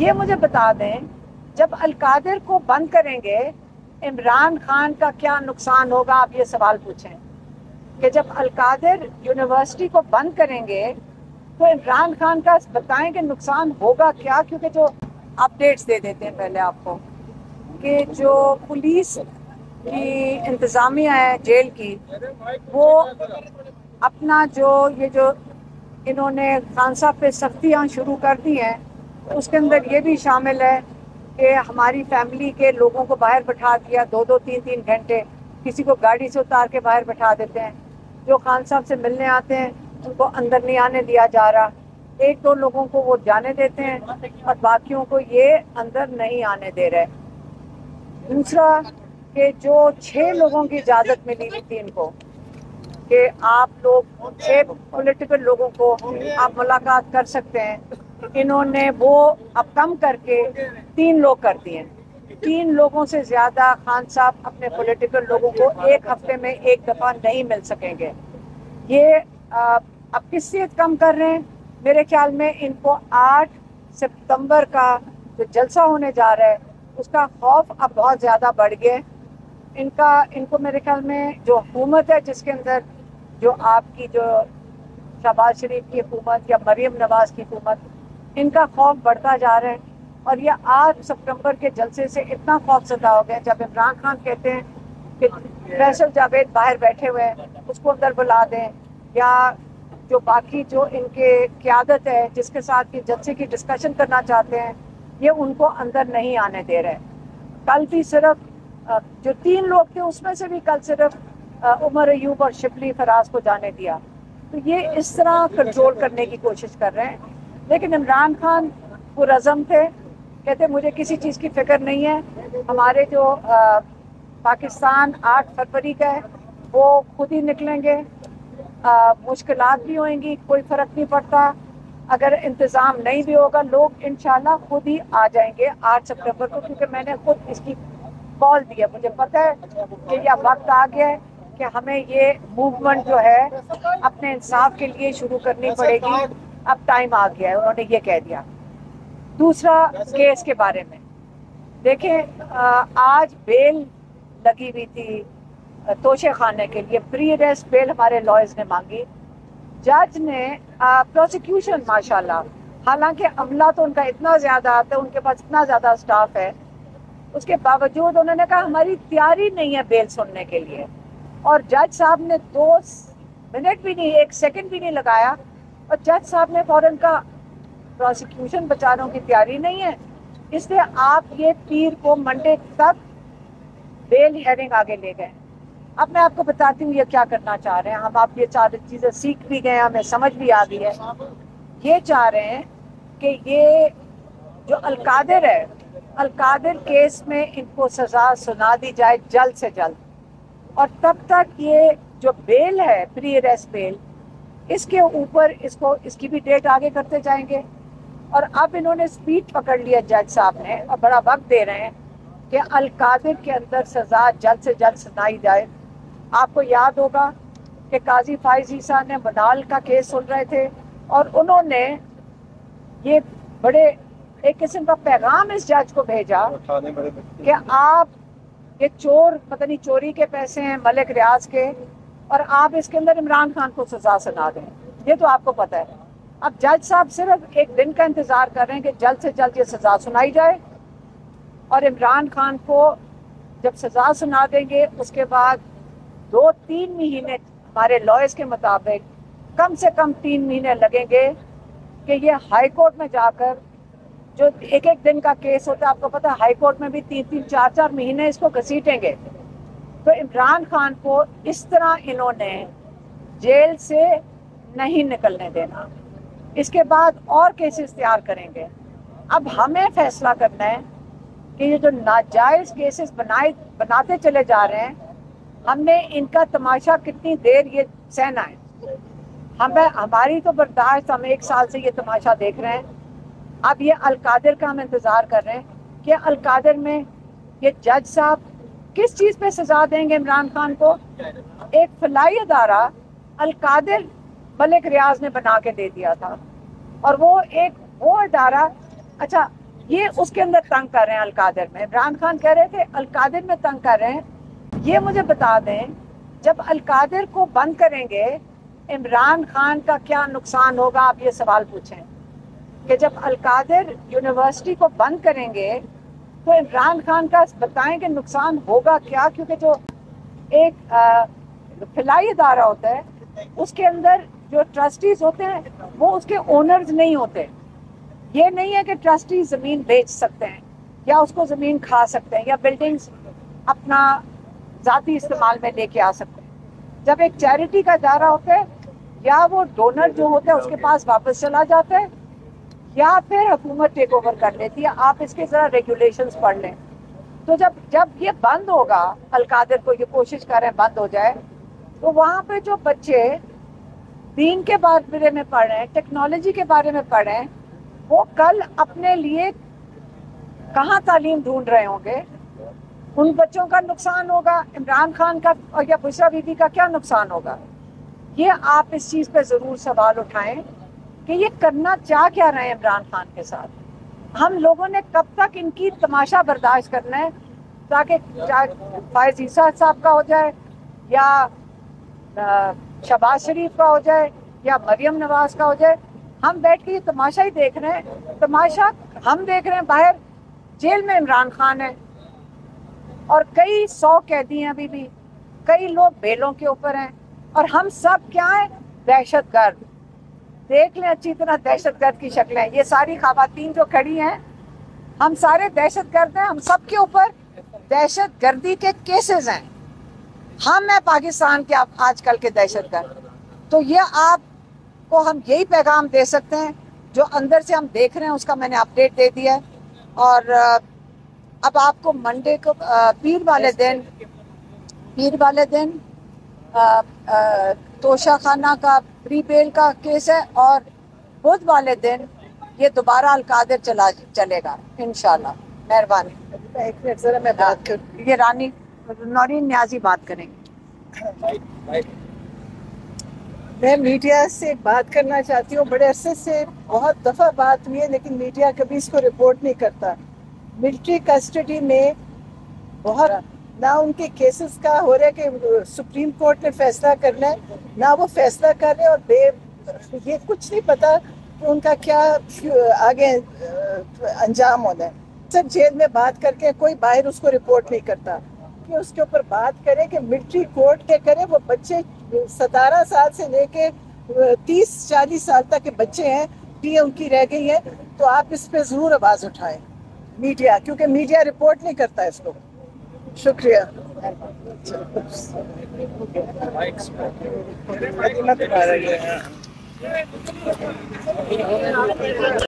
ये मुझे बता दें, जब अलकादिर को बंद करेंगे इमरान खान का क्या नुकसान होगा? आप ये सवाल पूछें कि जब अलकादिर यूनिवर्सिटी को बंद करेंगे तो इमरान खान का बताएं कि नुकसान होगा क्या। क्योंकि जो अपडेट्स दे देते हैं पहले आपको कि जो पुलिस की इंतज़ामिया है जेल की, वो अपना जो इन्होंने खान साहब पे सख्तियाँ शुरू कर दी हैं, उसके अंदर ये भी शामिल है कि हमारी फैमिली के लोगों को बाहर बैठा दिया 2-2 3-3 घंटे, किसी को गाड़ी से उतार के बाहर बैठा देते हैं। जो खान साहब से मिलने आते हैं उनको अंदर नहीं आने दिया जा रहा। 1-2 लोगों को वो जाने देते हैं और बाकियों को ये अंदर नहीं आने दे रहे। दूसरा कि जो 6 लोगों की इजाज़त मिली थी इनको कि आप लोग 6 पॉलिटिकल लोगों को आप मुलाकात कर सकते हैं, इन्होंने वो अब कम करके 3 लोग कर दिए। 3 लोगों से ज़्यादा खान साहब अपने पॉलिटिकल लोगों को एक हफ्ते में एक दफ़ा नहीं मिल सकेंगे। ये अब किस चीज़ कम कर रहे हैं? मेरे ख्याल में इनको 8 सितंबर का जो जलसा होने जा रहा है उसका खौफ अब बहुत ज़्यादा बढ़ गया। इनको मेरे ख्याल में जो हुकूमत है जिसके अंदर जो आपकी जो शहबाज शरीफ की हुकूमत या मरीम नवाज़ की हुकूमत, इनका खौफ बढ़ता जा रहा है। और ये 8 सितंबर के जलसे से इतना खौफ ज़दा हो गया, जब इमरान खान कहते हैं कि फैसल जावेद बाहर बैठे हुए हैं उसको अंदर बुला दें, या जो बाकी जो इनके क़यादत है जिसके साथ ये जलसे की डिस्कशन करना चाहते हैं, ये उनको अंदर नहीं आने दे रहे। कल भी सिर्फ जो 3 लोग थे उसमें से भी कल सिर्फ उमर अयूब और शिबली फराज को जाने दिया। तो ये इस तरह कंट्रोल करने की कोशिश कर रहे हैं। लेकिन इमरान खान पुरअज़म थे, कहते मुझे किसी चीज़ की फ़िक्र नहीं है। हमारे जो पाकिस्तान 8 फरवरी का है वो खुद ही निकलेंगे, मुश्किलात भी होंगी, कोई फ़र्क नहीं पड़ता। अगर इंतज़ाम नहीं भी होगा लोग इंशाल्लाह खुद ही आ जाएंगे 8 सितंबर को, क्योंकि मैंने खुद इसकी कॉल दी है। मुझे पता है कि यह वक्त आ गया है कि हमें ये मूवमेंट जो है अपने इंसाफ के लिए शुरू करनी पड़ेगी। अब टाइम आ गया है, उन्होंने ये कह दिया। दूसरा केस के बारे में देखें, आज बेल लगी हुई थी तोशे खाने के लिए, प्री अरेस्ट बेल हमारे लॉयर्स ने मांगी। जज ने प्रोसिक्यूशन माशाल्लाह, हालांकि अमला तो उनका इतना ज़्यादा आता है, उनके पास इतना ज़्यादा स्टाफ है, उसके बावजूद उन्होंने कहा हमारी तैयारी नहीं है बेल सुनने के लिए। और जज साहब ने 2 मिनट भी नहीं, 1 सेकंड भी नहीं लगाया, और जज साहब ने फौरन कहा प्रोसिक्यूशन बेचारों की तैयारी नहीं है, इसलिए आप ये पीर को मंडे तक बेल हियरिंग आगे ले गए। अब मैं आपको बताती हूँ ये क्या करना चाह रहे हैं। हम आप ये 4 चीज़ें सीख भी गए, हमें समझ भी आ गई है। ये चाह रहे हैं कि ये जो अलकादिर है, अलकादिर केस में इनको सज़ा सुना दी जाए जल्द से जल्द, और तब तक ये जो बेल है प्री अरेस्ट बेल, इसके ऊपर इसकी भी डेट आगे करते जाएंगे। और अब इन्होंने स्पीड पकड़ लिया जज साहब ने, और बड़ा वक्त दे रहे हैं कि अलकादिर के अंदर सज़ा जल्द से जल्द सुनाई जाए। आपको याद होगा कि काजी फाइज ईसा ने बनाल का केस सुन रहे थे, और उन्होंने ये बड़े एक किस्म का पैगाम इस जज को भेजा कि आप ये चोर, पता नहीं चोरी के पैसे हैं मलिक रियाज के, और आप इसके अंदर इमरान खान को सजा सुना दें। ये तो आपको पता है। अब जज साहब सिर्फ एक दिन का इंतजार कर रहे हैं कि जल्द से जल्द ये सजा सुनाई जाए, और इमरान खान को जब सजा सुना देंगे उसके बाद 2-3 महीने, हमारे लॉयर्स के मुताबिक कम से कम 3 महीने लगेंगे कि ये हाई कोर्ट में जाकर, जो 1-1 दिन का केस होता है आपको पता है, हाई कोर्ट में भी 3-3 4-4 महीने इसको घसीटेंगे। तो इमरान खान को इस तरह इन्होंने जेल से नहीं निकलने देना। इसके बाद और केसेस तैयार करेंगे। अब हमें फैसला करना है कि ये जो नाजायज़ केसेस बनाते चले जा रहे हैं, हमने इनका तमाशा कितनी देर ये सहना है। हमारी तो बर्दाश्त, हम 1 साल से ये तमाशा देख रहे हैं। अब ये अलकादिर का हम इंतज़ार कर रहे हैं कि अलकादिर में ये जज साहब किस चीज़ पे सज़ा देंगे इमरान खान को। एक फलाई अदारा अलकादिर मलिक रियाज ने बना के दे दिया था, और वो अदारा, अच्छा ये उसके अंदर तंग कर रहे हैं अलकादिर में। इमरान खान कह रहे थे अलकादिर में तंग कर रहे हैं। ये मुझे बता दें, जब अलकादिर को बंद करेंगे इमरान खान का क्या नुकसान होगा? आप ये सवाल पूछें कि जब अलकादिर यूनिवर्सिटी को बंद करेंगे तो इमरान खान का बताएं कि नुकसान होगा क्या? क्योंकि जो एक फिलाई इदारा होता है उसके अंदर जो ट्रस्टीज होते हैं वो उसके ओनर्स नहीं होते। ये नहीं है कि ट्रस्टी ज़मीन बेच सकते हैं या उसको ज़मीन खा सकते हैं या बिल्डिंग्स अपना ज़ाती इस्तेमाल में लेके आ सकते हैं। जब एक चैरिटी का इदारा होता है या वो डोनर जो होता है उसके पास वापस चला जाता है या फिर हुकूमत टेक ओवर कर लेती है। आप इसके ज़रा रेगुलेशंस पढ़ लें। तो जब ये बंद होगा, अलकादिर को ये कोशिश कर रहे हैं बंद हो जाए, तो वहाँ पे जो बच्चे दीन के बारे में पढ़ रहे हैं, टेक्नोलॉजी के बारे में पढ़ रहे हैं, वो कल अपने लिए कहाँ तालीम ढूंढ रहे होंगे? उन बच्चों का नुकसान होगा, इमरान खान का और या बुशरा बीबी का क्या नुकसान होगा? ये आप इस चीज़ पे ज़रूर सवाल उठाएं कि ये करना चाह क्या रहे हैं इमरान खान के साथ। हम लोगों ने कब तक इनकी तमाशा बर्दाश्त करना है? ताकि फायज ईसा साहब का हो जाए या शहबाज शरीफ का हो जाए या मरियम नवाज का हो जाए, हम बैठ के ये तमाशा ही देख रहे हैं। तमाशा हम देख रहे हैं, बाहर जेल में इमरान खान है और कई 100 कैदी हैं अभी भी, कई लोग बेलों के ऊपर हैं और हम सब क्या हैं? दहशतगर्द। देख लें अच्छी तरह दहशतगर्द की शक्लें। ये सारी खवातीन जो खड़ी हैं, हम सारे दहशतगर्द हैं। हम सब के ऊपर दहशतगर्दी के केसेस हैं। हम हैं पाकिस्तान के आजकल के दहशतगर्द। तो ये आपको हम यही पैगाम दे सकते हैं जो अंदर से हम देख रहे हैं, उसका मैंने अपडेट दे दिया है। और अब आपको मंडे को पीर वाले दिन तोशा खाना का प्री बेल का केस है और बुध वाले दिन ये दोबारा अलकादिर चलेगा इंशाल्लाह। मेहरबानी। एक मिनट जरा मैं बात करूं। ये रानी नौरीन न्याजी बात करेंगे। मैं मीडिया से बात करना चाहती हूँ। बड़े अरसे से बहुत दफ़ा बात हुई है लेकिन मीडिया कभी इसको रिपोर्ट नहीं करता। मिलिट्री कस्टडी में बहुत ना उनके केसेस का हो रहा है कि सुप्रीम कोर्ट ने फैसला करना है, ना वो फैसला कर रहे और ये कुछ नहीं पता कि उनका क्या आगे अंजाम होना है। सब जेल में बात करके कोई बाहर उसको रिपोर्ट नहीं करता कि उसके ऊपर बात करें कि मिलिट्री कोर्ट के करे। वो बच्चे 17 साल से लेके 30-40 साल तक के बच्चे हैं, ये उनकी रह गई है। तो आप इस पे ज़रूर आवाज़ उठाएं मीडिया, क्योंकि मीडिया रिपोर्ट नहीं करता इसको। शुक्रिया।